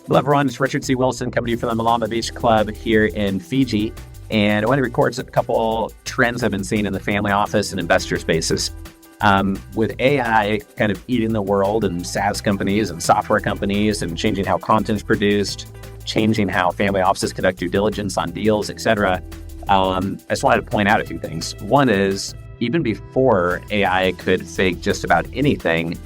Hello, everyone. It's Richard C. Wilson coming to you from the Malama Beach Club here in Fiji. And I want to record a couple trends I've been seeing in the family office and investor spaces. With AI kind of eating the world and SaaS companies and software companies and changing how content is produced, changing how family offices conduct due diligence on deals, etc. I just wanted to point out a few things. One is, even before AI could fake just about anything,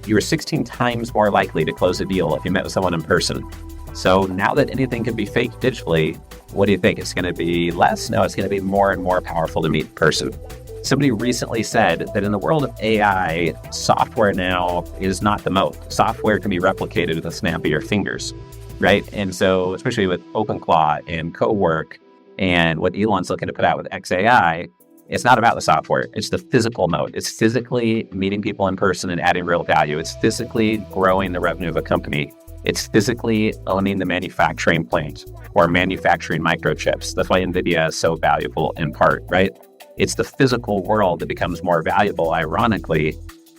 you were 16 times more likely to close a deal if you met with someone in person. So now that anything can be faked digitally, what do you think? It's going to be less? No, it's going to be more and more powerful to meet in person. Somebody recently said that in the world of AI, software now is not the moat. Software can be replicated with a snap of your fingers, right? And so, especially with OpenClaw and CoWork and what Elon's looking to put out with XAI, it's not about the software. It's the physical mode. It's physically meeting people in person and adding real value. It's physically growing the revenue of a company. It's physically owning the manufacturing plant or manufacturing microchips. That's why NVIDIA is so valuable in part, right? It's the physical world that becomes more valuable, ironically,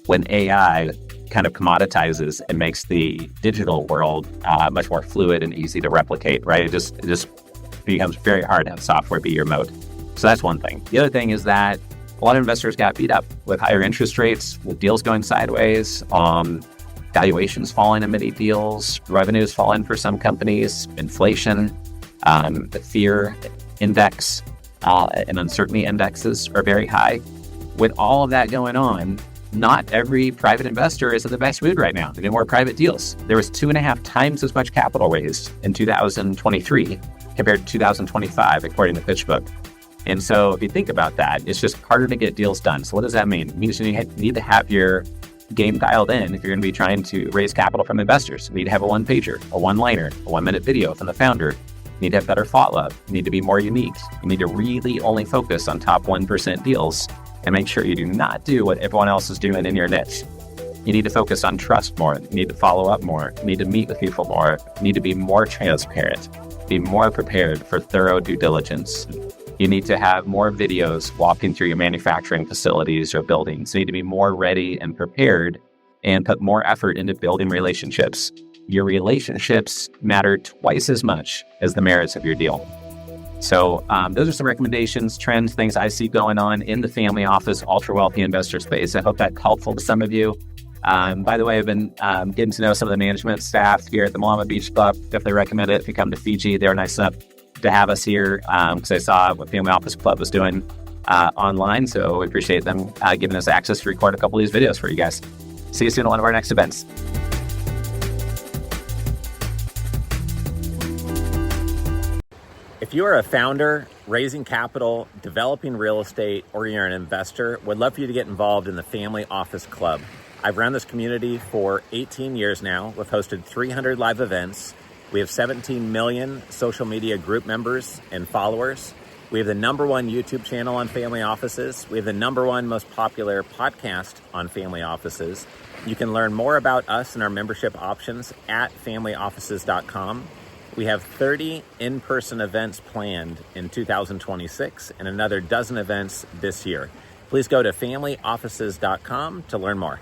when AI kind of commoditizes and makes the digital world much more fluid and easy to replicate, right? It just becomes very hard to have software be your mode. So that's one thing. The other thing is that a lot of investors got beat up with higher interest rates, with deals going sideways, valuations falling in many deals, revenues falling for some companies, inflation, the fear index and uncertainty indexes are very high. With all of that going on, not every private investor is in the best mood right now. They need more private deals. There was 2.5 times as much capital raised in 2023 compared to 2025, according to PitchBook. And so if you think about that, it's just harder to get deals done. So what does that mean? It means you need to have your game dialed in if you're going to be trying to raise capital from investors. You need to have a one-pager, a one-liner, a 1-minute video from the founder. You need to have better follow-up. You need to be more unique. You need to really only focus on top 1% deals and make sure you do not do what everyone else is doing in your niche. You need to focus on trust more. You need to follow up more. You need to meet with people more. You need to be more transparent, be more prepared for thorough due diligence. You need to have more videos walking through your manufacturing facilities or buildings. You need to be more ready and prepared and put more effort into building relationships. Your relationships matter twice as much as the merits of your deal. So those are some recommendations, trends, things I see going on in the family office, ultra-wealthy investor space. I hope that's helpful to some of you. By the way, I've been getting to know some of the management staff here at the Malama Beach Club. Definitely recommend it if you come to Fiji. They were nice enough to have us here because I saw what Family Office Club was doing online. So we appreciate them giving us access to record a couple of these videos for you guys. See you soon at one of our next events. If you are a founder, raising capital, developing real estate, or you're an investor, would love for you to get involved in the Family Office Club. I've run this community for 18 years now. We've hosted 300 live events. We have 17 million social media group members and followers. We have the #1 YouTube channel on family offices. We have the #1 most popular podcast on family offices. You can learn more about us and our membership options at familyoffices.com. We have 30 in-person events planned in 2026 and another dozen events this year. Please go to familyoffices.com to learn more.